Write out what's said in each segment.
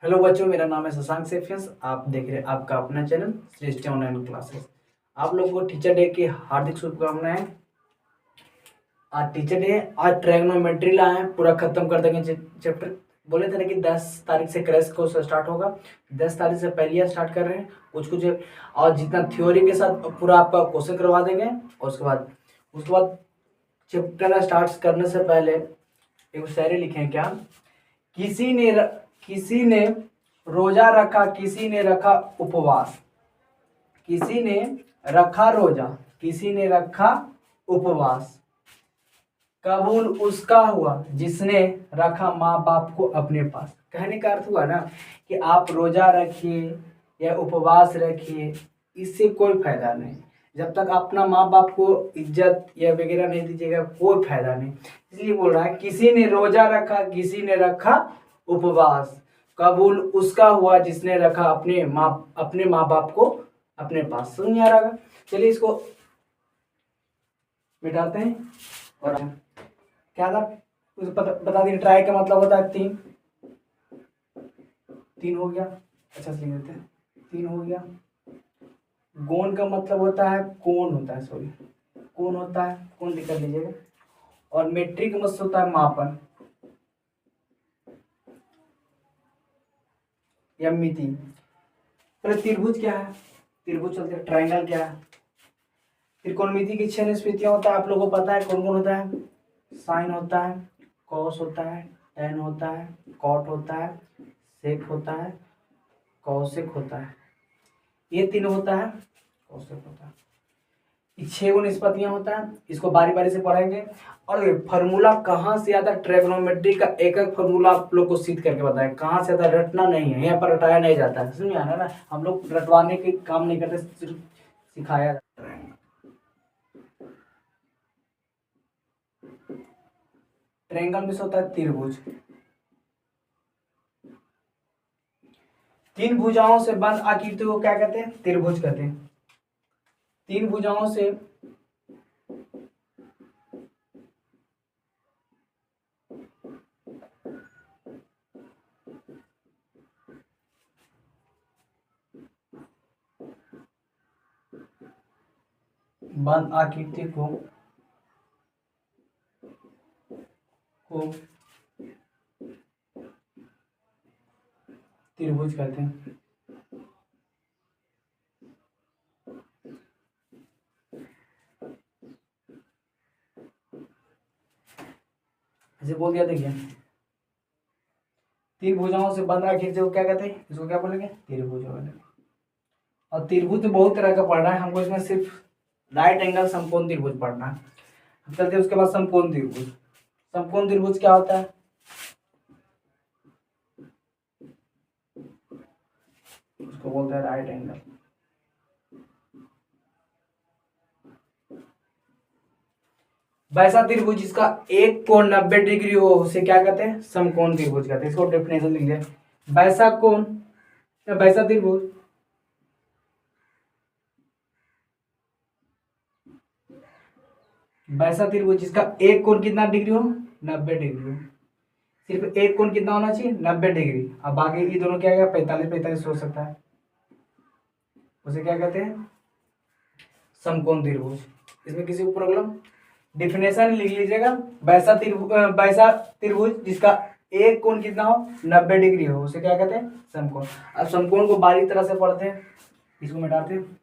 Hello बच्चों, मेरा नाम है शशांक सेफियंस। आप देख रहे हैं आपका अपना चैनल श्रेष्ठ ऑनलाइन क्लासेस। आप लोगों को टीचर डे की हार्दिक शुभकामनाएं। आज टीचर डे है। आज ट्रायगोनोमेट्री लाए हैं, पूरा खत्म कर देंगे चैप्टर। बोले थे ना कि 10 तारीख से क्रैश कोर्स स्टार्ट होगा। 10 तारीख से पहले स्टार्ट कर रहे हैं कुछ कुछ। और जितना थ्योरी के साथ पूरा आपका क्वेश्चन करवा देंगे। और उसके बाद चैप्टर स्टार्ट करने से पहले एक शायरी लिखे क्या। किसी ने किसी ने रोजा रखा, किसी ने रखा उपवास। किसी ने रखा रोजा, किसी ने रखा उपवास। कबूल उसका हुआ जिसने रखा माँ बाप को अपने पास। कहने का अर्थ हुआ ना कि आप रोजा रखिए या उपवास रखिए, इससे कोई फायदा नहीं। जब तक अपना माँ बाप को इज्जत या वगैरह नहीं दीजिएगा, कोई फायदा नहीं। इसलिए बोल रहा है किसी ने रोजा रखा, किसी ने रखा उपवास। कबूल उसका हुआ जिसने रखा अपने माँ बाप को अपने पास। समझ आ रहा है? चलिए इसको मिटाते हैं। और क्या था उसे बता दें। ट्राई का मतलब होता है तीन। तीन हो गया, अच्छा से लिख देते हैं। तीन हो गया। गोन का मतलब होता है कोण होता है, सॉरी कोण होता है, कोण लिख लीजिएगा। और मेट्रिक मतलब होता है मापन या मिति। पहले त्रिभुज क्या है, त्रिभुज चलते हैं। ट्राइंगल क्या है, त्रिकोणमिति की 6 निष्पत्तियां होता है। आप लोगों को पता है कौन कौन होता है। साइन होता है, कॉस होता है, टेन होता है, कॉट होता है, सेक होता है, कौशिक होता है। ये तीन होता है, कौशिक होता है। ये 6 निष्पत्तियां होता है। इसको बारी बारी से पढ़ेंगे। और फॉर्मूला कहाँ से आता है, ट्रिग्नोमेट्री का एक एक फॉर्मूला आप लोग को सीध करके बताएं कहाँ से आता है। रटना नहीं है, यहाँ पर रटाया नहीं जाता है। समझ आना ना, हम लोग रटवाने के काम नहीं करते, सिर्फ सिखाया जाता है। ट्रायंगल में होता है त्रिभुज। तीन भुजाओं से बंद आकृति को क्या कहते हैं, त्रिभुज कहते हैं। तीन भुजाओं से बंद आकृति को त्रिभुज कहते हैं। ऐसे बोल दिया, देखिए तीन भुजाओं से बंद आकृति को क्या कहते हैं, इसको क्या बोलेंगे, त्रिभुज बोलेंगे। और त्रिभुज तो बहुत तरह का पढ़ना है हमको, इसमें सिर्फ राइट एंगल समकोण त्रिभुज पढ़ना है। हम चलते हैं उसके बाद समकोण त्रिभुज। समकोण त्रिभुज क्या होता है, उसको बोलते हैं राइट एंगल। वैसा त्रिभुज जिसका एक कोण 90 डिग्री हो उसे क्या कहते हैं, समकोण त्रिभुज कहते हैं। इसको डेफिनेशन लिख लिया। वैसा कोण या वैसा त्रिभुज वैसा त्रिभुज जिसका एक कोण कितना डिग्री हो, 90 डिग्री हो। सिर्फ एक कोण कितना होना चाहिए, 90 डिग्री। अब बाकी ये दोनों क्या है, 45 हो सकता है। उसे क्या कहते हैं, समकोण त्रिभुज। इसमें किसी को प्रॉब्लम, डिफिनेशन लिख लीजिएगा। वैसा त्रिभुज जिसका एक कोण कितना हो, 90 डिग्री हो, उसे क्या कहते हैं, समकोण। अब समकोण को बारीक तरह से पढ़ते हैं। इसको मिटाते हैं।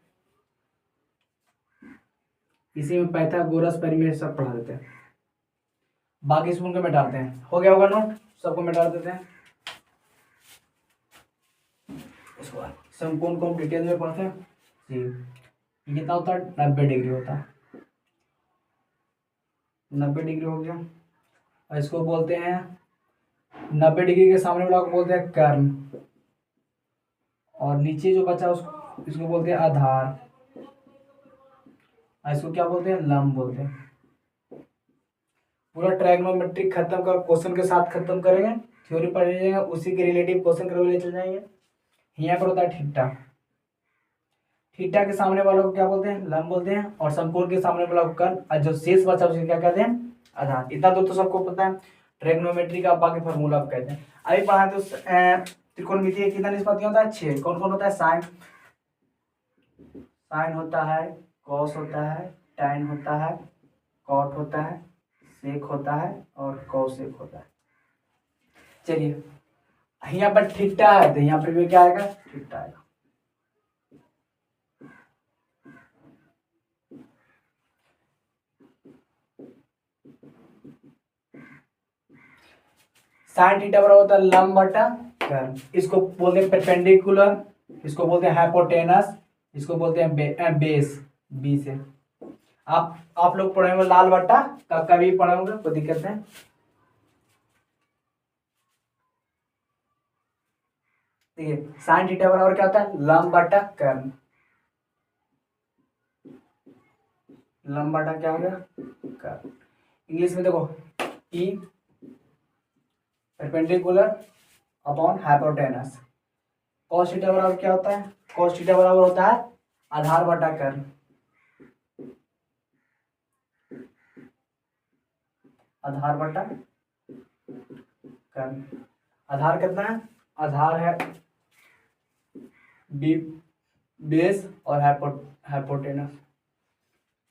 इसी में पाइथागोरस परिमेय सब पढ़ा देते हैं। बाकी इसको उनको मिटाते हैं। हो गया होगा नोट, सबको मिटा देते हैं। उसके बाद समकोण को हम डिटेल में पढ़ते हैं। ये कितना होता है, 90 डिग्री होता है। 90 डिग्री हो गया। और इसको बोलते हैं 90 डिग्री के सामने वाला को बोलते हैं कर्ण। और नीचे जो बचा उसको इसको बोलते हैं आधार। और इसको क्या बोलते हैं, लंब बोलते हैं। पूरा ट्रायगोनोमेट्री खत्म कर क्वेश्चन के साथ खत्म करेंगे। थ्योरी पढ़ लीजिएगा, उसी के रिलेटिव क्वेश्चन करके चल जाएंगे। यहाँ पर होता है थीटा। थीटा के सामने वालों को क्या बोलते हैं, लंब बोलते हैं। और समकोण के सामने वाला को कर्ण। और जो शेष बचा उसे क्या कहते हैं, आधार। इतना तो सबको पता है ट्रायगोनोमेट्री का, बाकी फॉर्मूला कहते हैं। अभी पढ़ा तो त्रिकोणमिति के कितना निष्पत्ति होता है? 6। कौन कौन होता है? साइन, साइन होता है, कॉस होता है, टैन होता है, कॉट होता है, सेक होता है और कोसेक होता है। चलिए यहाँ पर थीटा है तो यहाँ पर भी क्या आएगा? थीटा आएगा। साइन थीटा बराबर होता है लंब बटा कर्ण। इसको बोलते हैं परपेंडिकुलर, इसको बोलते हैं हाइपोटेनस, इसको बोलते हैं बेस, बी से। आप लोग पढ़े होंगे लाल बट्टा, कभी पढ़े होंगे, कोई दिक्कत है? देखिए साइन थीटा बराबर क्या होता है? लंब बटा कर्ण। लंब बटा क्या हो गया? कर्ण। इंग्लिश में देखो E perpendicular upon hypotenuse. Cos theta बराबर क्या होता है? कॉस थीटा बराबर होता है आधार बटा कर्ण। आधार बटा कर्ण। आधार कितना है? आधार है बी बेस और हाइपोटेनस।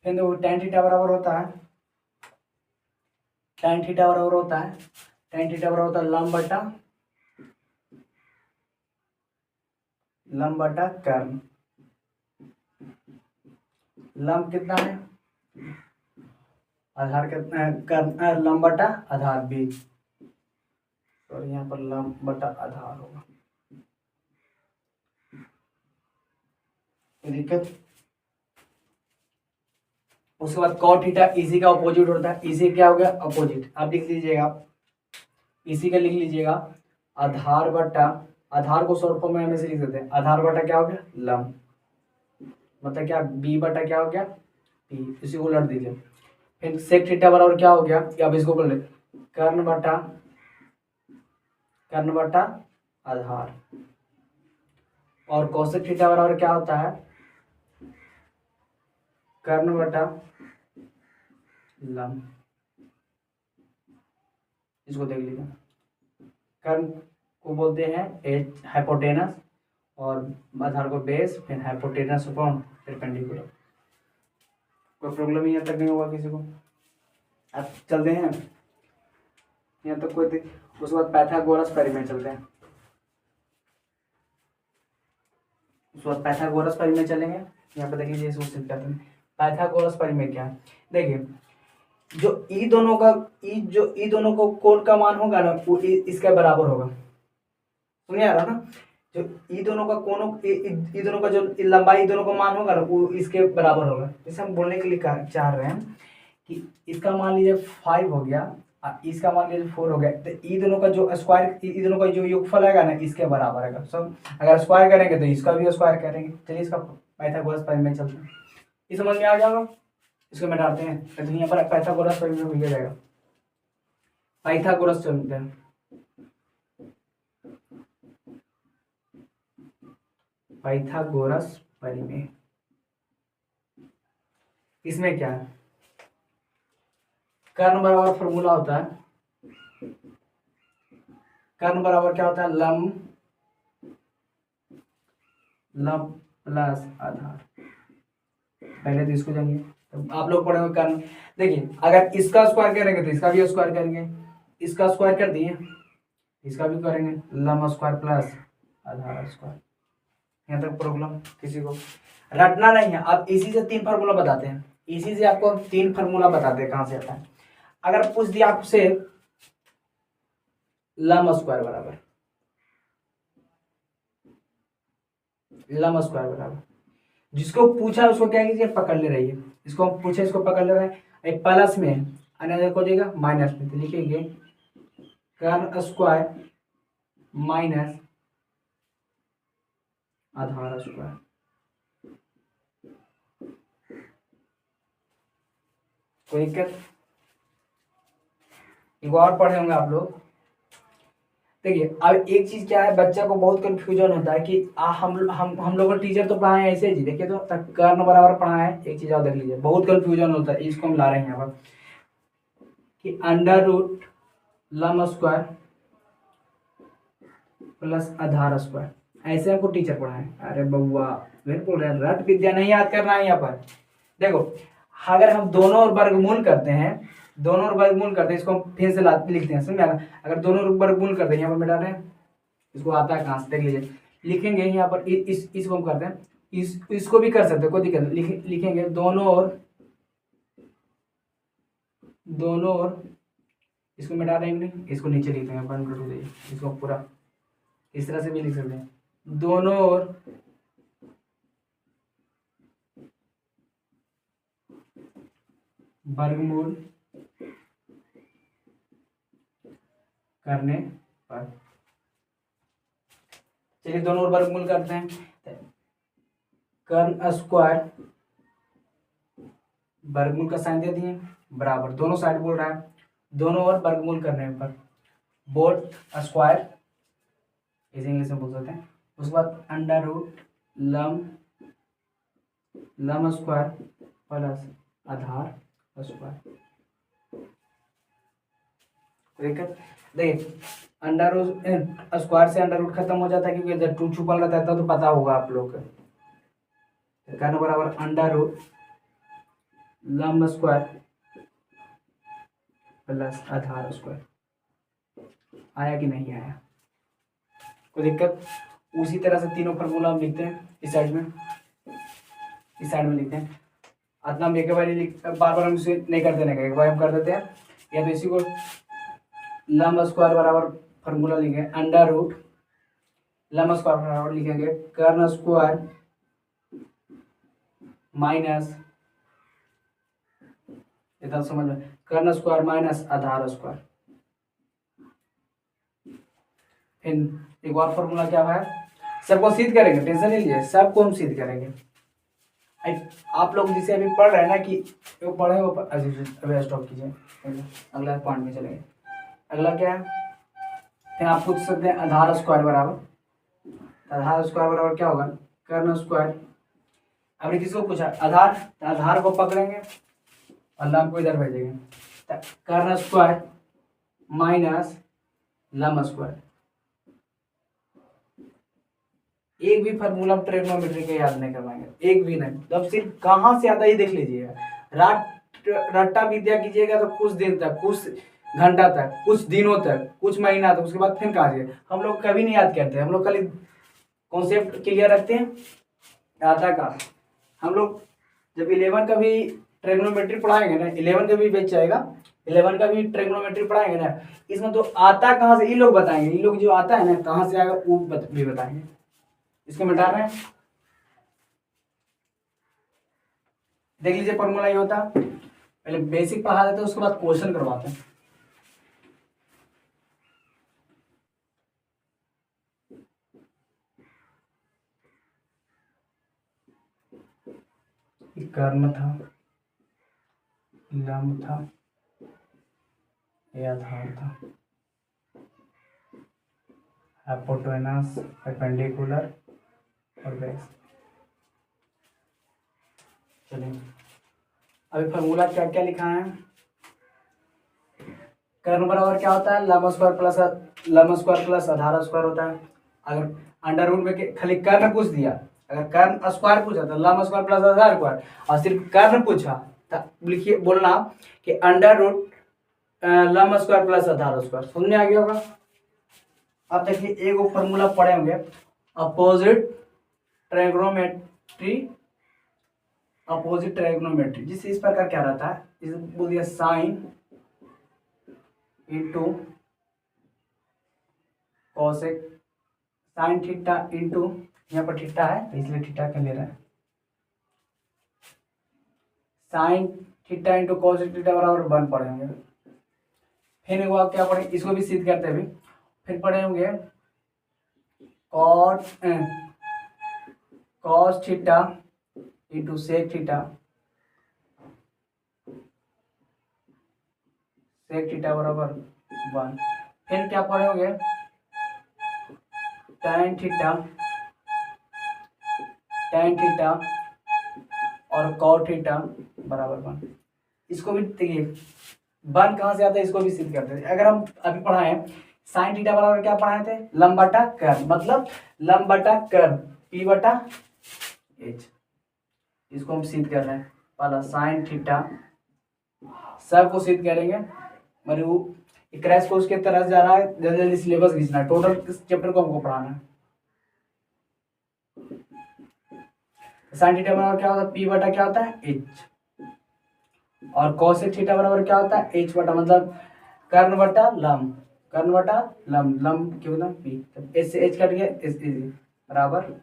फिर देखो tan थीटा बराबर होता है, tan थीटा बराबर होता है, tan थीटा बराबर होता है लंब बटा कर्ण। लंब कितना है? आधार कितना है? कर्ण लंब बटा आधार बी, और यहाँ पर लंब बटा आधार होगा। दिक्कत? उसके बाद cot थीटा इसी का अपोजिट होता है। इसी क्या हो गया? अपोजिट। आप लिख लीजिएगा, इसी का लिख लीजिएगा आधार बटा, आधार को शॉर्ट फॉर्म में हमें से लिख देते हैं, आधार बटा क्या हो गया? लंब, मतलब क्या? बी बटा क्या हो गया? पी। इसी को उलट दीजिए। फिर सेक थीटा बराबर क्या हो गया? अब इसको बोल रहे कर्ण बटा आधार। और कोसेक थीटा बराबर क्या होता है? कर्ण बटा लंब। इसको देख लीजिए, कर्ण को बोलते हैं हाइपोटेनस और आधार को बेस, फिर हाइपोटेनस अपॉन परपेंडिकुलर। कोई प्रॉब्लम यहाँ तक नहीं होगा किसी को? अब चलते हैं यहाँ तक, कोई उसके बाद पाइथागोरस परिमेय चलते हैं। उसके बाद पाइथागोरस परिमेय चलेंगे। यहाँ पे देख लीजिए, इसको सिद्ध करते हैं। पाइथागोरस परिमेय क्या है? देखिए जो ई दोनों को कोण का मान होगा ना, वो इसके बराबर होगा। सुनिए आ रहा ना? जो ई दोनों का जो लंबाई दोनों का मान होगा ना, वो इसके बराबर होगा। जैसे हम बोलने के लिए चाह रहे हैं कि इसका मान लीजिए 5 हो गया, इसका मान लीजिए 4 हो गया, तो ई दोनों का जो स्क्वायर, ई दोनों का जो योगफल आएगा ना, इसके बराबर आएगा। सब अगर स्क्वायर करेंगे तो इसका भी स्क्वायर करेंगे। चलिए इसका पाइथागोरस परिमेय चलते हैं। ये समझ में आ जाएगा? इसको मिटाते हैं तो यहाँ पर पाइथागोरस परिमेय हो जाएगा। पाइथागोरस चलते हैं। पाइथागोरस परिमेय, इसमें क्या है? कर्ण बराबर फॉर्मूला होता है, कर्ण बराबर क्या होता है? लंब प्लस आधार। पहले तो इसको जानिए, तो आप लोग पढ़ेंगे कर्ण। देखिए अगर इसका स्क्वायर करेंगे तो इसका भी स्क्वायर करेंगे, इसका स्क्वायर कर दिए, इसका भी करेंगे, लंब स्क्वायर प्लस आधार स्क्वायर। यहाँ तक प्रॉब्लम किसी को? रटना नहीं है। अब इसी से 3 फार्मूला बताते हैं, इसी से आपको 3 फार्मूला बताते हैं कहाँ से आता है। अगर पूछ दिया आपसे लंब स्क्वायर बराबर, लंब स्क्वायर बराबर, जिसको पूछा उसको क्या कीजिए? पकड़ ले रही है। इसको हम पूछे, इसको पकड़ ले रहे हैं। एक प्लस में अनदर को देगा माइनस में, तो लिखेंगे कर्ण स्क्वायर माइनस आधार स्क्वायर। कोई दिक्कत? एक और पढ़े होंगे आप लोग। देखिए अब एक चीज क्या है, बच्चा को बहुत कंफ्यूजन होता है कि हम लोग टीचर तो पढ़ाए ऐसे जी, देखिए तो कर्ण बराबर पढ़ाए। एक चीज और देख लीजिए, बहुत कंफ्यूजन होता है, इसको हम ला रहे हैं यहाँ पर कि अंडर रूट लंब स्क्वायर प्लस आधार स्क्वायर। ऐसे हमको टीचर पढ़ाए। अरे बउआ फिर बोल रहे हैं रट विद्या नहीं याद करना है यहाँ पर। देखो अगर हम दोनों और वर्गमूल करते हैं, दोनों और वर्गमूल करते हैं, इसको हम फिर से लिखते हैं, समझ आएगा। अगर दोनों और वर्गमूल करते हैं, यहाँ पर मिटा रहे हैं, इसको आता है कहाँ से देख लीजिए। लिखेंगे यहाँ पर इसको हम करते हैं, इसको भी कर सकते हैं, कोई दिक्कत नहीं। लिखेंगे दोनों और इसको मिटा देंगे, इसको नीचे लिख देंगे 1/2। इसको पूरा इस तरह से भी लिख सकते हैं, दोनों और वर्गमूल करने पर। चलिए दोनों और वर्गमूल करते हैं। कर्ण स्क्वायर वर्गमूल का साइन दे दिए बराबर, दोनों साइड बोल रहा है, दोनों और वर्गमूल करने पर बोथ स्क्वायर, इसे इंग्लिश में बोल सकते हैं। उसके बाद अंडर रूट लम स्क्वायर प्लस आधार स्क्वायर। देखिए अंडर रूट स्क्वायर से अंडर रूट खत्म हो जाता है, क्योंकि जब 2 छुपल रहता है तो पता होगा आप लोग का। कहना बराबर अंडर रूट लम स्क्वायर प्लस आधार स्क्वायर। आया कि नहीं आया, कोई दिक्कत। उसी तरह से तीनों फार्मूला हम लिखते हैं इस साइड में, इस साइड में लिखते हैं। इतना हम एक बार बार हम इसे नहीं कर देने का, एक बार हम कर देते हैं। या तो इसी को लम स्क्वायर बराबर फार्मूला लिखेंगे, अंडर रूट लम स्क्वायर बराबर लिखेंगे कर्ण स्क्वायर माइनस, इतना समझ में, कर्ण स्क्वायर माइनस आधार स्क्वायर। फिर एक और फॉर्मूला क्या है, सबको सिद्ध करेंगे, टेंशन नहीं लीजिए, सबको हम सिद्ध करेंगे। आप लोग जिसे अभी पढ़ रहे हैं ना कि वो पढ़े वो अभी स्टॉप कीजिए, अगला पॉइंट में चलेंगे। अगला क्या है, फिर आप पूछ सकते हैं आधार स्क्वायर बराबर, आधार स्क्वायर बराबर क्या होगा, कर्ण स्क्वायर। अभी किसको पूछा, आधार, आधार को पकड़ेंगे और लम को इधर भेजेंगे, कर्ण स्क्वायर माइनस लम स्क्वायर। एक भी फार्मूला ट्रिग्नोमेट्री के याद नहीं करवाएंगे, एक भी नहीं। तब सिर्फ कहाँ से आता है ये देख लीजिएगा। रट्टा विद्या कीजिएगा तो कुछ दिन तक, कुछ घंटा तक, कुछ दिनों तक, कुछ महीना तक, उसके बाद फिर कहाँ से। हम लोग कभी नहीं याद करते, हम लोग खाली कॉन्सेप्ट क्लियर रखते हैं आता का। हम लोग जब 11 का भी ट्रिग्नोमेट्री पढ़ाएंगे ना, 11 का भी बेच जाएगा, 11 का भी ट्रिग्नोमेट्री पढ़ाएंगे ना, इसमें तो आता कहाँ से ये लोग बताएंगे, ये लोग जो आता है ना कहाँ से आएगा वो भी बताएंगे। इसको मिटा रहे हैं, देख लीजिए फॉर्मूला ये होता, पहले बेसिक पढ़ा देते हैं, उसके बाद क्वेश्चन करवाते हैं। कर्ण था, लंब था, यह आधार था, हाइपोटेनस, परपेंडिकुलर और बेस। चलिए अभी फार्मूला क्या क्या लिखा है। कर्ण बराबर क्या होता है, लंब स्क्वायर प्लस आधार स्क्वायर होता है। अगर अंडर रूट में खाली कर्ण पूछ दिया, अगर कर्ण स्क्वायर पूछा तो लंब स्क्वायर प्लस आधार स्क्वायर, और सिर्फ कर्ण पूछा तो लिखिए बोलना कि अंडर रूट लंब स्क्वायर प्लस आधार स्क्वायर। समझ में आ गया होगा। अब देखिए एक फॉर्मूला पढ़े होंगे, अपोजिट ट्रायगोनोमेट्री, जिससे इस प्रकार क्या रहता है, इसे बोल दिया sine into cosec, sine theta into, यहाँ पर थीटा है इसलिए थीटा का ले रहा है, sine theta into cosec theta बराबर 1 पढ़े होंगे। फिर वो आप क्या पढ़े, इसको भी सिद्ध करते हुए फिर पढ़े होंगे cos theta into sec theta, sec theta बराबर 1। फिर क्या पढ़े होंगे tan थीटा और cot थीटा बराबर 1। इसको भी देखिए 1 कहाँ से आता है, इसको भी सिद्ध करते हैं। अगर हम अभी पढ़ाएं साइन थीटा बराबर क्या पढ़ाए थे, लंब बटा कर्व, मतलब लंब बटा कर्व P बटा H। इसको हम सिद्ध कर रहे हैं, पहला साइन थीटा सब को सिद्ध करेंगे, मतलब क्रैश कोर्स के तरह जा रहा है, जल्दी जल्दी सिलेबस खींचना है, टोटल इस चैप्टर को हमको पढ़ाना है। साइन थीटा बराबर क्या होता है, P बटा क्या होता है H, और कोसेक थीटा बराबर क्या होता है H बटा, मतलब कर्ण बटा लंब, कर्ण बटा लंब, लंब क्या होता है P, H से H कट गया, S बराबर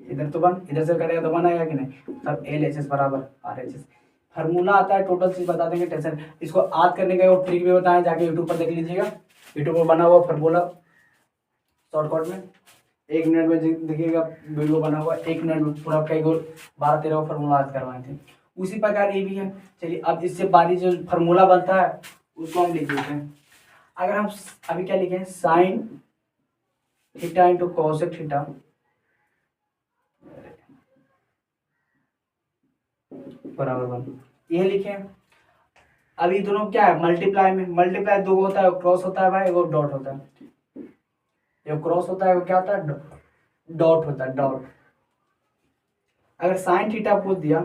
इधर तो वन, इधर से कटेगा तो वन आएगा कि नहीं, तब LHS बराबर RHS। फार्मूला आता है, टोटल चीज बता देंगे, टेंशन इसको याद करने का वो ट्रिक भी बताएं, जाके यूट्यूब पर देख लीजिएगा, यूट्यूब पर बना हुआ फार्मूला शॉर्टकट में 1 मिनट में देखिएगा, वीडियो बना हुआ 1 मिनट में पूरा कई 12-13 फार्मूला याद करवाए थे। उसी प्रकार ये भी है। चलिए अब इससे बारी जो फार्मूला बनता है उसको हम लिख देते हैं। अगर हम अभी क्या लिखें, sine theta into cosec theta बराबर 1, ये लिखे। अभी दोनों क्या है, मल्टीप्लाई में, मल्टीप्लाई दो होता है, क्रॉस होता है भाई, वो डॉट होता है, जो क्रॉस होता है वो क्या होता है, डॉट होता है, डॉट। अगर साइन थीटा पूछ दिया,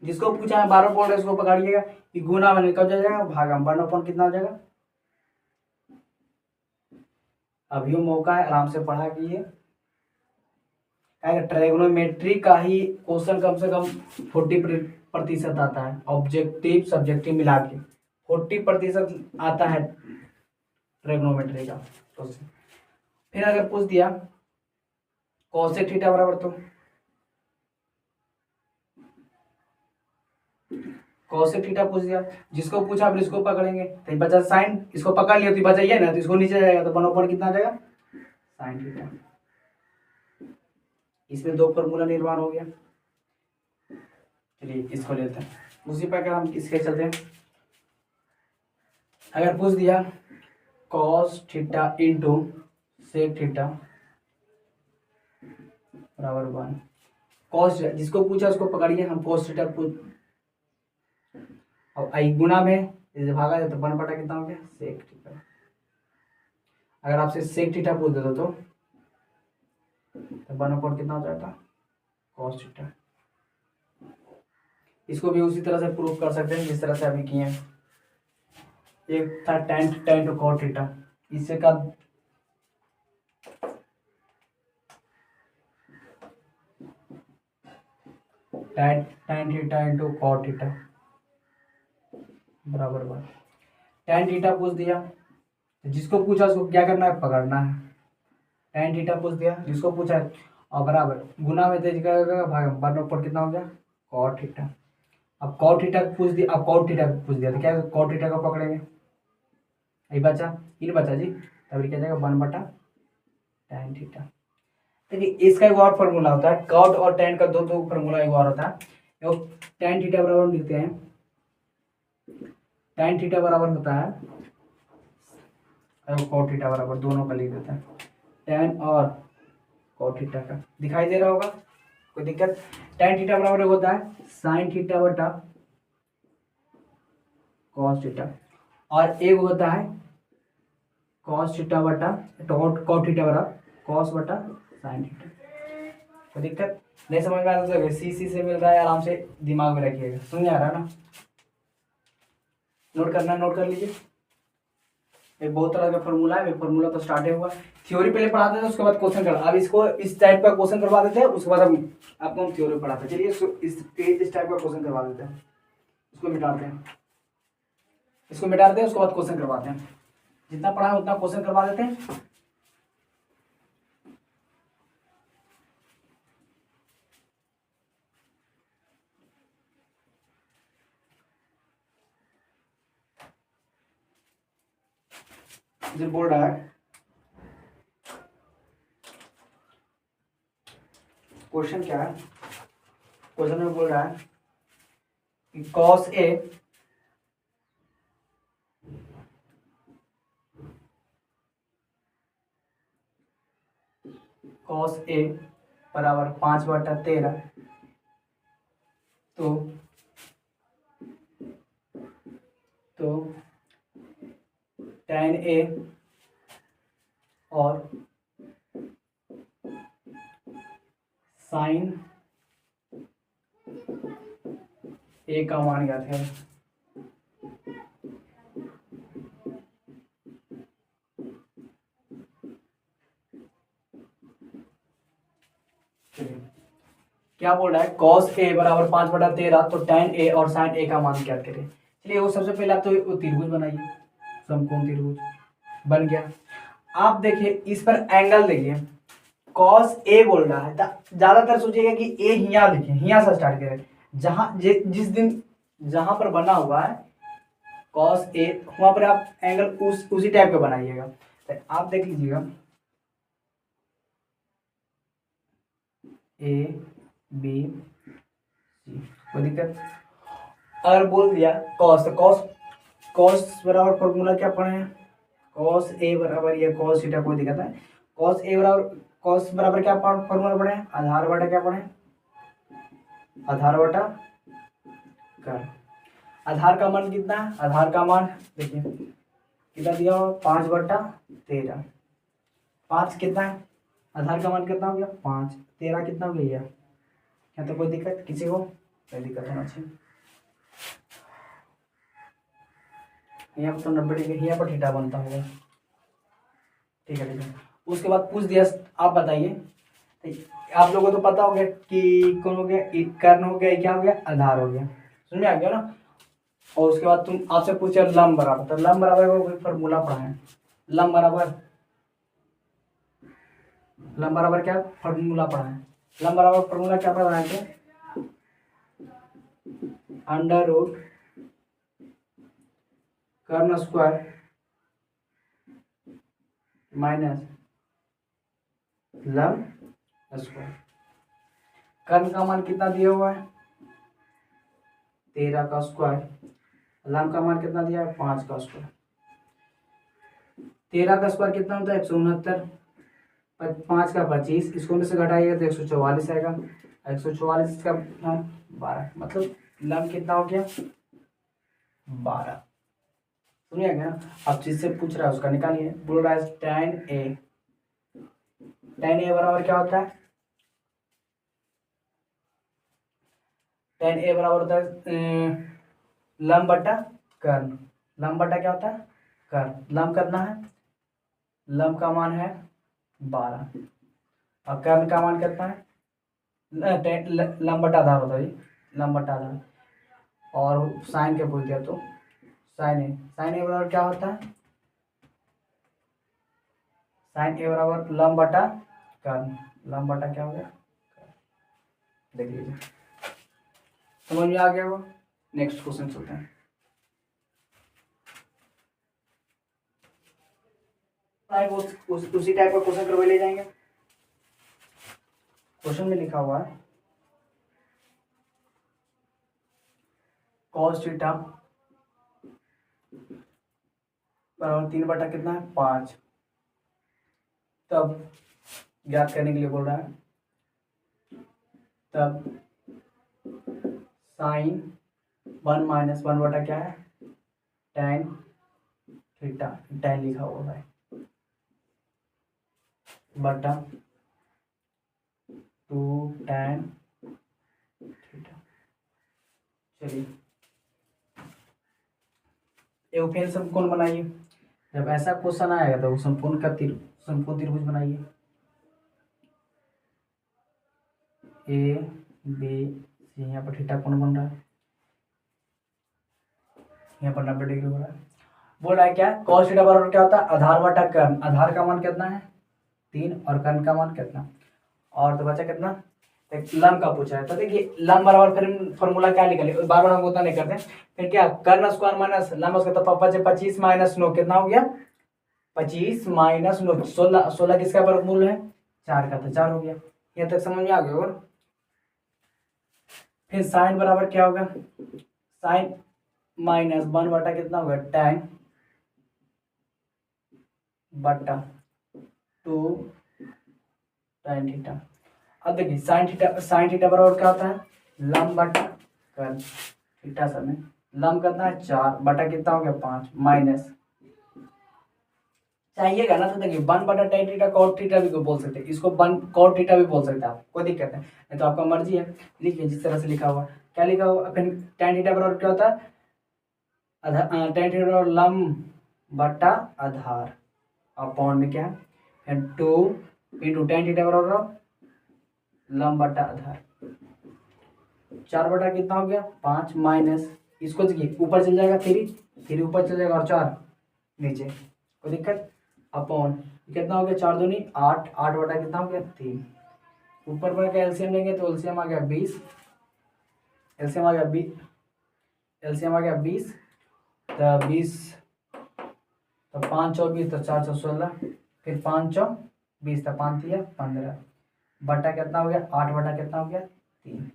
जिसको पूछा है 12 पॉइंट, इसको पकड़िएगा कि गुना में निकल जाएगा, भागा 1/4 कितना हो जाएगा। अभी मौका है, आराम से पढ़ा कीजिए, ट्रायगोनोमेट्री का ही क्वेश्चन कम से कम 40% आता है, ऑब्जेक्टिव सब्जेक्टिव मिला के 40% आता है ट्रायगोनोमेट्री का क्वेश्चन। फिर अगर पूछ दिया कोसेक थीटा बराबर, तो कोसेक थीटा पूछ दिया, जिसको पूछा फिर इसको पकड़ेंगे, तो बचा साइन, इसको पकड़ लिया तो बचा ये ना, तो इसको नीचे जाएगा, तो 1/4 कितना आ जाएगा साइन थीटा। इसमें दो फॉर्मूला निर्माण हो गया। चलिए इसको लेते हैं, उसी प्रकार हम इसके चलते हैं। अगर पूछ दिया cos theta into sec theta बराबर 1, कॉस जिसको पूछा उसको पकड़िए, हम कॉस थीटा पूछ, अब आई गुना में इसे भागा जाए तो 1/, कितना हो गया सेक थीटा। अगर आपसे सेक थीटा पूछ देता तो 1/, कितना हो जाता कॉस थीटा। इसको भी उसी तरह से प्रूफ कर सकते हैं जिस तरह से अभी किए हैं। एक था tan theta into cot theta, इससे का tan theta into cot theta बराबर 1। tan थीटा पूछ दिया, जिसको पूछा उसको क्या करना है, पकड़ना है। tan थीटा पूछ दिया, जिसको पूछा है, और बराबर गुना में तेज करेगा, भाग 1/, कितना हो गया कॉट थीटा। अब कॉट थीटा पूछ दिया, अब कॉट थीटा पूछ दिया तो क्या कॉट थीटा को पकड़ेंगे, ये बचा, ये बचा जी, तब क्या जाएगा 1/tan थीटा। देखिए इसका एक और फॉर्मूला होता है, कॉट और tan का दो फॉर्मूला एक और होता है। tan थीटा बराबर लिखते हैं, tan थीटा बराबर होता है, कॉट थीटा बराबर, दोनों का लिख देते हैं, tan और कॉट थीटा का दिखाई दे रहा होगा, कोई दिक्कत। tan थीटा बराबर होता है साइन थीटा बटा कॉस थीटा, और एक होता है कॉस थीटा बटा कॉट थीटा बराबर कॉस बटा साइन थीटा। कोई दिक्कत नहीं, समझ में आ रहा है, सी से मिल रहा है, आराम से दिमाग में रखिएगा, समझ आ रहा है ना। नोट करना, नोट कर लीजिए। एक बहुत तरह का फॉर्मूला है, फॉर्मूला तो स्टार्ट हुआ, थ्योरी पहले पढ़ाते थे उसके बाद क्वेश्चन कर, अब इसको इस टाइप का क्वेश्चन करवा देते हैं, उसके बाद हम आपको थ्योरी पढ़ाते हैं। चलिए इस टाइप का क्वेश्चन करवा देते हैं, इसको मिटाते हैं, इसको मिटाते हैं, उसके बाद क्वेश्चन करवाते हैं, जितना पढ़ा है उतना क्वेश्चन करवा देते हैं। जो बोल रहा है क्वेश्चन क्या है, क्वेश्चन में बोल रहा है कि cos A बराबर 5/13, तो tan A और साइन ए का मान ज्ञात है। क्या बोल रहा है, कॉस ए बराबर 5/13, तो tan ए और sin ए का मान ज्ञात करें। चलिए वो सबसे पहले आप तो वो त्रिभुज बनाइए, समकोण त्रिभुज बन गया। आप देखिए इस पर एंगल देखिए, कॉस ए बोल रहा है, ज्यादातर सोचिएगा कि ए हिया लिखे, हिया से स्टार्ट करें, जिस दिन जहां पर बना हुआ है कॉस ए, वहां पर आप एंगल उसी टाइप का बनाइएगा। तो आप देख लीजिएगा ए बी सी, कोई दिक्कत। अगर बोल दिया कॉस, तो कॉस बराबर फॉर्मूला क्या पढ़े हैं, कॉस ए बराबर या कॉस थीटा, कोई दिक्कत है। कॉस बराबर क्या फॉर्मूला पढ़े हैं, आधार बटा क्या पढ़े, आधार बटा कर। आधार का मान कितना है, आधार का मान देखिए कितना दिया हुआ, 5/13। 5 कितना है, आधार का मान कितना हो गया 5, 13 कितना हो गया, क्या तो कोई दिक्कत किसी को, कोई दिक्कत होना चाहिए। यहाँ पर तो 90 डिग्री, यहाँ पर थीटा बनता होगा, ठीक है। उसके बाद पूछ दिया, आप बताइए, आप लोगों को तो पता हो गया कि कौन हो गया, कर्ण हो गया, क्या हो गया, आधार हो गया, समझ में आ गया ना। और उसके बाद तुम आपसे पूछे लंब बराबर, तो लंब बराबर का कोई फॉर्मूला पढ़ा है, लंब बराबर क्या फॉर्मूला पढ़ा है, लंब बराबर फॉर्मूला क्या पढ़ा है, अंडर रूट कर्ण स्क्वायर माइनस लंब स्क्वायर। कर्ण का मान कितना दिया हुआ है 13 का स्क्वायर, लंब का मान कितना दिया है 5 का स्क्वायर। 13 का स्क्वायर कितना होता है 169, 5 का 25, इसको में से घटाइएगा तो 144 आएगा, 144 का 12, मतलब लंब कितना हो गया 12, समझिए क्या। अब जिससे पूछ रहा है उसका निकालिए। बोल रहा है tan ए बराबर क्या होता है, tan ए बराबर होता है लंब बटा कर्ण, लंब बटा क्या होता है कर्ण, लंब करना है, लंब का मान है 12 और कर्ण का मान कितना है, लंब बटा आधार होता है, लंब बटा आधार। और साइन के बोल दिया तो साइन ए बराबर क्या होता है, साइन ए बराबर लंब बटा कर्ण, लंब बटा क्या हो गया, देख लीजिए समझ में आ गया वो। नेक्स्ट क्वेश्चन चलते हैं। उसी टाइप का क्वेश्चन करवा ले जाएंगे। क्वेश्चन में लिखा हुआ है cos थीटा बराबर 3 बटा कितना है 5, तब ज्ञात करने के लिए बोल रहा है, तब साइन 1 माइनस 1 बटा क्या है tan थीटा, tan लिखा हुआ है बटा 2 tan थीटा। चलिए एक फिर समकोण बनाइए, जब ऐसा क्वेश्चन आएगा तो समकोण त्रिभुज बनाइए, ए बी सी, यहाँ पर थीटा कोण बन रहा है, यहाँ पर 90 डिग्री हो रहा है। बोल रहा है क्या cos थीटा बराबर क्या होता है आधार बटा कर्ण, आधार का मान कितना है 3 और कर्ण का मान कितना, और तो बचा कितना, एक लंब का पूछा है। तो देखिए लंब बराबर फिर फॉर्मूला क्या निकले, बार बार हम उतना नहीं करते, फिर क्या कर्ण स्क्वायर माइनस लंब स्क्वायर, तो 25 माइनस 9 कितना हो गया 25 माइनस 9 16, 16 किसका वर्गमूल है 4 का, तो 4 हो गया। यहाँ तक समझ में आ गया होगा। फिर साइन बराबर क्या होगा, साइन माइनस 1 बटा कितना होगा tan बटा 2 tan थीटा। अब देखिए साइन थीटा बराबर क्या होता है लंब बटा कर्ण, थीटा समय लंब कितना है 4 बटा कितना हो गया 5 माइनस चाहिएगा ना, तो देखिए 1/tan थीटा cot थीटा भी को बोल सकते हैं, इसको 1 cot थीटा भी बोल सकते हैं आप, कोई दिक्कत नहीं तो आपका मर्जी है, लिखिए जिस तरह से लिखा हुआ। क्या लिखा हुआ फिर tan थीटा बराबर क्या होता है, tan थीटा बराबर लंब बटा आधार अपॉन में क्या है फिर 2 इंटू tan थीटा बराबर लंब बटा आधार, 4 बटा कितना हो गया 5 माइनस, इसको देखिए ऊपर चल जाएगा 3 ऊपर चल जाएगा और 4 नीचे, कोई दिक्कत, अपॉन कितना हो गया 4 दूनी 8, 8 बटा कितना हो गया 3, ऊपर पर का एलसीएम लेंगे तो एलसीएम आ गया 20, एलसीएम आ गया 20, एलसीएम आ गया 20, तो 20 तो 5 चौ 20 तो 4 चौ 16, फिर 5 चौ 20 तो 5 दिया 15, बटा कितना हो गया 8 बटा कितना हो गया 3।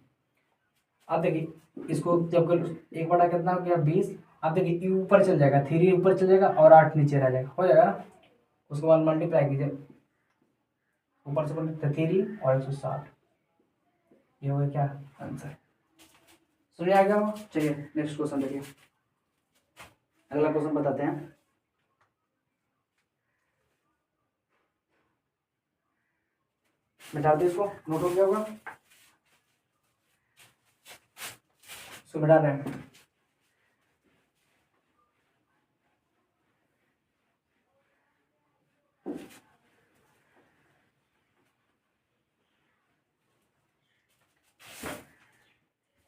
अब देखिए इसको जब कर 1 बटा कितना हो गया 20, अब देखिए ये ऊपर चल जाएगा 3 ऊपर चल जाएगा और 8 नीचे रह जाएगा, हो जाएगा ना, उसके बाद मल्टीप्लाई कीजिए ऊपर से बोलते 3 और 160, ये हो गया क्या आंसर, सुनिए आगे हम चलिए नेक्स्ट क्वेश्चन देखिए, अगला क्वेश्चन बताते हैं। मिटा दो इसको, नोट हो गया होगा, इसको मिटा रहे हैं।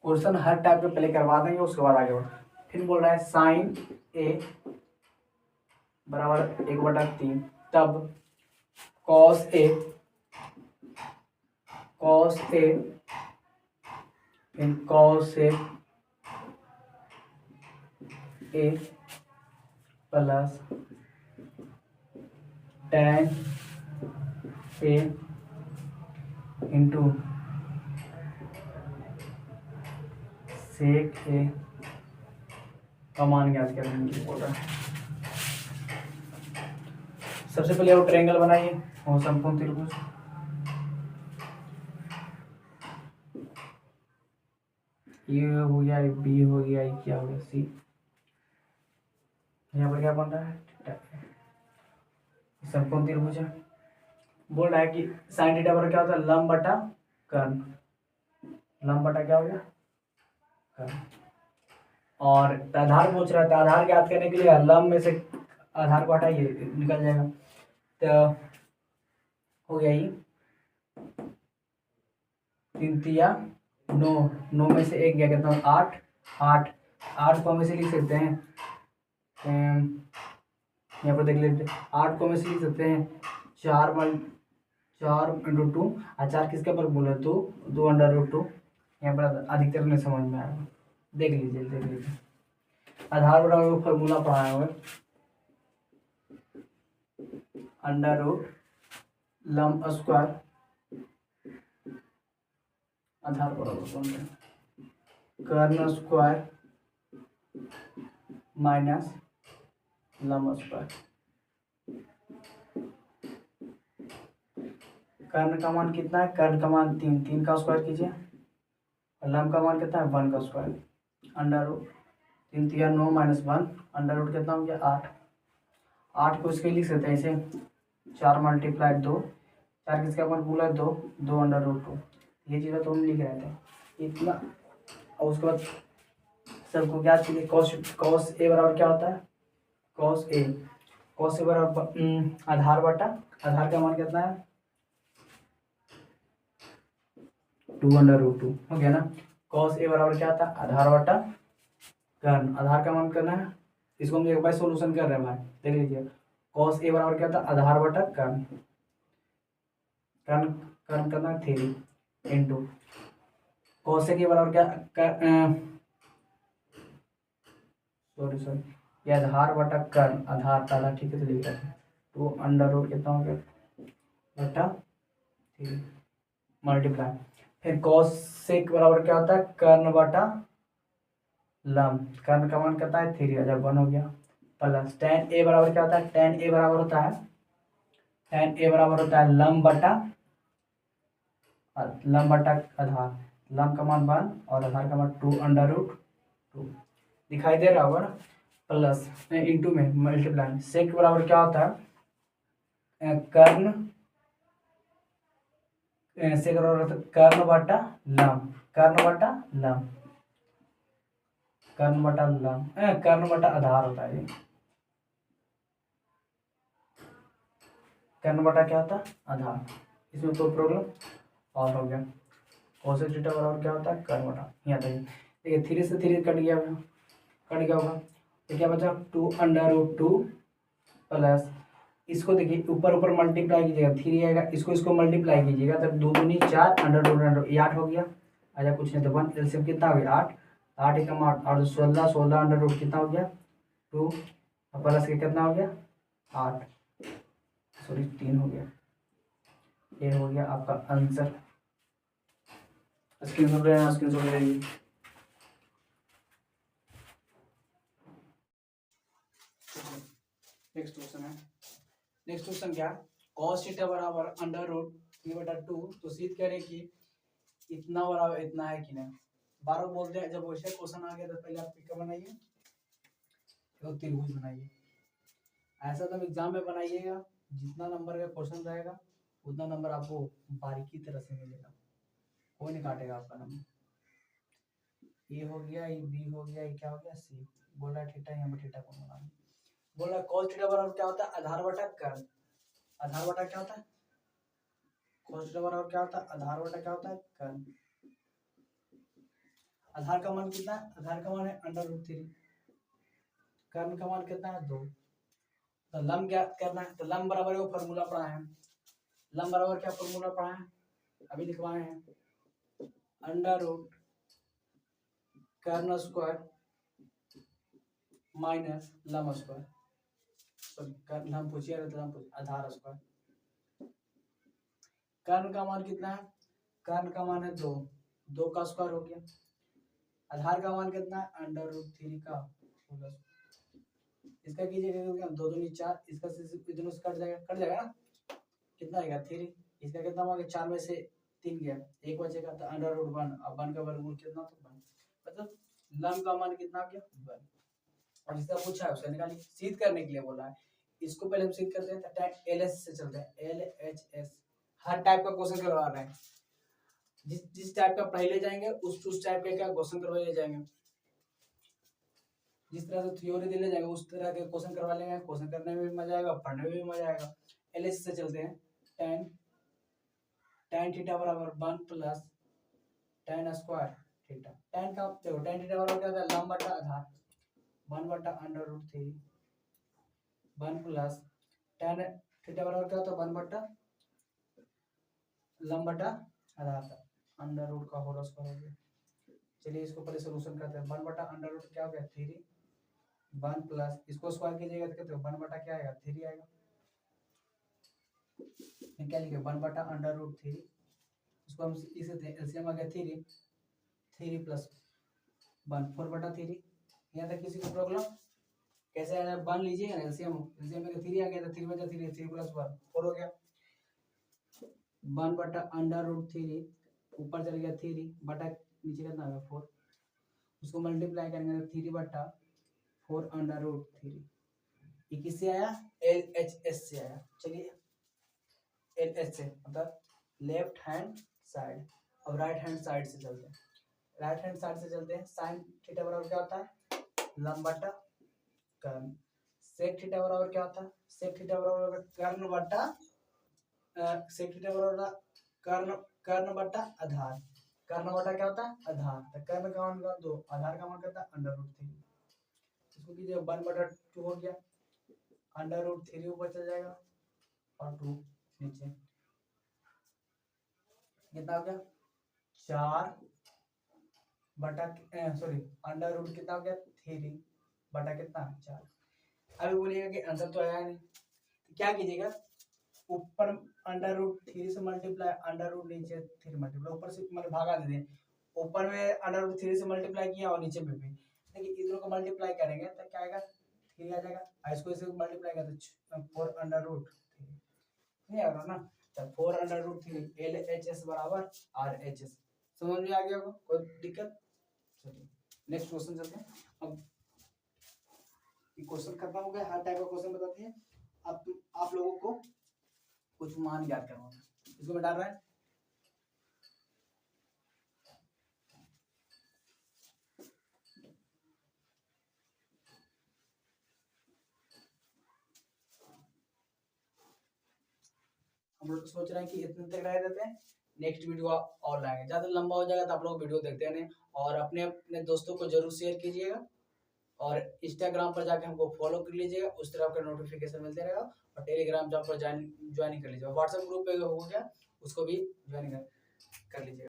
क्वेश्चन हर टाइप के पहले करवा देंगे उसके बाद आगे बढ़, फिर बोल रहा है साइन ए बराबर 1/3, तब कॉस ए फिर cos A plus tan A into sec ए का मान ज्ञात करेंगे बोल रहा है। सबसे पहले वो ट्रायंगल बनाइए और समकोण त्रिभुज, ये हो गया बी हो गया, ये क्या हो गया सी, यहाँ पर क्या बन रहा है समकोण त्रिभुज है। बोल रहा है कि साइन थीटा पर क्या होता है लंब बटा कर्ण, लंब बटा क्या हो गया कर्ण, और आधार पूछ रहा था, आधार ज्ञात करने के लिए लंब में से आधार को हटाइए निकल जाएगा, तो हो गया ये 3 तिया 9, 9 में से 1 गया कितना 8, 8, 8 को हम इसे लिख सकते हैं यहाँ पर देख लेते हैं, 8 को हम इसे लिख सकते हैं 4 इंटू 2, और 4 किसके पर बोले 2/√2, यहाँ पर अधिकतर नहीं समझ में आएगा, देख लीजिए आधार बराबर फॉर्मूला पढ़ाया हुआ अंडर लंब स्क्वायर आधार बराबर कर्ण स्क्वायर माइनस लंब स्क्वायर, कर्ण का मान कितना है, कर्ण का मान 3 का स्क्वायर कीजिए, लंब का मान कितना है 1 का स्क्वायर, अंडर 3 तिया 9 माइनस 1 अंडर कितना हो गया 8, 8 को इसके लिख सकते हैं इसे 4 मल्टीप्लाई 2, 4 किसका मान बोला 2, 2/√2, ये चीज़ें तो हम लिख रहे थे इतना, और उसके बाद सबको क्या चाहिए कॉस ए बराबर क्या होता है कॉस ए बराबर आधार बटा आधार का मान कितना है 2/√2 हो गया ना, कॉस ए बराबर क्या था आधार बटा कर्ण, आधार का मान करना है, इसको हम एक बार सोल्यूशन कर रहे हैं भाई देख लीजिए, कॉस ए बराबर क्या था आधार बटा कर्ण, कर्ण कर्ण करना है 3 इंटू कॉस ए के बराबर क्या सॉरी ये आधार बटा कर्ण, आधार ताला ठीक है तो लिख रहे हैं 2/√2 कितना हो गया बटा 3 मल्टीप्लाई, फिर कॉस सेक बराबर क्या होता है कर्ण बटा लंब, कर्ण का मान कितना है 3 जब 1 हो गया, प्लस tan ए बराबर क्या होता है tan ए बराबर होता है लंब बटा आधार, लंब का मान 1 और आधार का मान 2/√2 दिखाई दे रहा होगा ना, प्लस इंटू में मल्टीप्लाई, सेक बराबर क्या होता है कर्ण से कर्ण बटा लम, कर्ण बटा लम, कर्ण बटा लम, कर्ण बटा आधार होता है ये, कर्ण बटा क्या होता है आधार। इसमें कोई प्रॉब्लम और हो गया। कोसेक थीटा बराबर क्या होता है कर्ण बटा, यहाँ तक देखिए 3 से 3 कट गया होगा, कट गया होगा तो क्या बचा 2√2 प्लस इसको देखिए ऊपर ऊपर मल्टीप्लाई कीजिएगा 3 आएगा, इसको मल्टीप्लाई कीजिएगा तब 2 दूनी 4 अंडर ये 8 हो गया। अच्छा कुछ नहीं तो 1 एलसीएम कितना हो गया 8, 8 एकम 8 और 16, 16 अंडर रूट कितना हो गया 2 प्लस के कितना हो गया 8, सॉरी 3 हो गया। ये हो गया आपका आंसर। स्क्रीनशॉट लेना, स्क्रीनशॉट ले लीजिए। नेक्स्ट क्वेश्चन है, नेक्स्ट क्वेश्चन क्या cos थीटा बराबर अंडर रूट 3/2, तो सीध कह रहे कि इतना बराबर इतना है कि नहीं। बार बार बोलते हैं जब वैसे क्वेश्चन आ गया तो पहले आप क्या बनाइए तो त्रिभुज बनाइए। ऐसा तो एग्जाम में बनाइएगा जितना नंबर का क्वेश्चन रहेगा उतना नंबर आपको बारीकी तरह से मिलेगा, कोई नहीं काटेगा आपका नंबर। ए हो गया, ये बी हो गया, ये क्या हो गया सी। बोला थीटा, यहाँ पर थीटा कौन बना, बोला cos थीटा बराबर क्या होता है आधार बटा कर्ण। आधार बटा क्या होता है cos थीटा बराबर क्या होता है आधार बटा क्या होता है कर्ण। आधार का मान कितना है, आधार का मान है √3, कर्ण का मान कितना है 2। तो लंब क्या करना है, तो लंब बराबर वो फॉर्मूला पढ़ा है, लंब बराबर क्या फॉर्मूला पढ़ा है अभी लिखवाए हैं अंडर रूट कर्ण स्क्वायर माइनस लंब स्क्वायर, सॉरी कर्ण हम पूछिए आधार स्क्वायर। कर्ण का मान कितना है, कर्ण का मान है 2, 2 का स्क्वायर हो गया। आधार का मान कितना है √3 का होगा। इसका कीजिएगा क्योंकि 2 दूनी 4, इसका दोनों से कट जाएगा ना, कितना आएगा 3। इसका कितना हो गया 4 में से 3 गया, एक बचेगा तो √1, अब 1 का वर्गमूल कितना तो 1, मतलब लंब का मान कितना आ गया 1। और जिसका पूछा है उसका निकालिए, सिद्ध करने के लिए बोला है। इसको पहले हम सिद्ध करते हैं तो एलएच से चलते हैं, एलएचएस हर टाइप का क्वेश्चन करवा रहे हैं, जिस टाइप का पहले जाएंगे उस टाइप के क्या क्वेश्चन करवाए जाएंगे, जिस तरह से थ्योरी दिले जाएगा उस तरह के क्वेश्चन करवा लेंगे, क्वेश्चन करने में भी मजा आएगा, पढ़ने में भी मजा आएगा। एलएच से चलते हैं, tan थीटा बराबर 1 plus tan square theta. tan का देखो tan थीटा बराबर क्या होता है लंब बटा आधार 1/√3, 1 प्लस tan थीटा बराबर क्या होता है 1 बटा लंब बटा आधार अंडर रूट का होल स्क्वायर हो गया। चलिए इसको पहले सॉल्यूशन करते हैं, 1 बटा अंडर रूट क्या हो गया 3, 1 प्लस इसको स्क्वायर कीजिएगा तो कितना 1 बटा क्या आएगा 3 आएगा। क्या लिखे 1 बटा √3, इसको हम इसे एलसीएम आ गया 3, 3 प्लस 1 4 बटा 3। यहाँ तक किसी को प्रॉब्लम कैसे आया 1 लीजिएगा ना एलसीएम, एलसीएम में 3 आ गया तो 3 बटा 3, 3 प्लस 1 4 हो गया। 1 बटा √3 ऊपर चल गया 3 बटा नीचे कितना आ गया 4, उसको मल्टीप्लाई करेंगे तो 3 बटा 4 √3। ये किससे आया एलएचएस से आया। चलिए एलएच से मतलब लेफ्ट हैंड साइड, अब राइट हैंड साइड से चलते हैं, राइट हैंड साइड से चलते हैं। साइन थीटा बराबर क्या होता है लंब बटा कर्ण। सेक थीटा बराबर क्या होता है, सेक थीटा बराबर कर्ण बटा सेक थीटा बराबर कर्ण बटा आधार, कर्ण बटा क्या होता है आधार, तो कर्ण का मान 2, आधार का मान कितना √3। इसको कीजिए 1/2 हो गया, √3 ऊपर चल जाएगा और 2 नीचे, कितना हो गया 4 बटा सॉरी अंडर रूट कितना हो गया 3 बटा कितना 4। अभी बोलिएगा कि आंसर तो आया नहीं, तो क्या कीजिएगा ऊपर √3 से मल्टीप्लाई, अंडर रूट नीचे 3 मल्टीप्लाई, ऊपर से मतलब भागा दे दें, ऊपर में √3 से मल्टीप्लाई किया और नीचे में भी देखिए इधर को मल्टीप्लाई करेंगे तो क्या आएगा 3 आ जाएगा, इसको इसे मल्टीप्लाई कर तो 4 √3 नहीं आ रहा ना, तो 4 √3 एलएचएस बराबर आरएचएस। समझ में आ गया होगा, कोई दिक्कत। चलिए नेक्स्ट क्वेश्चन चलते हैं। अब ये क्वेश्चन खत्म हो गया, हर टाइप का क्वेश्चन बताते हैं आप लोगों को कुछ मान ज्ञात करवाना, इसको मैं डाल रहा है। हम लोग सोच रहे हैं कि इतने तक रह देते हैं, नेक्स्ट वीडियो और लाएंगे। ज़्यादा लंबा हो जाएगा तो आप लोग वीडियो देखते नहीं, और अपने अपने दोस्तों को जरूर शेयर कीजिएगा, और इंस्टाग्राम पर जाके हमको फॉलो कर लीजिएगा, उस तरह आपका नोटिफिकेशन मिलते रहेगा। और टेलीग्राम जहाँ पर ज्वाइनिंग कर लीजिएगा, व्हाट्सएप ग्रुप पे हो गया उसको भी ज्वाइन कर लीजिएगा।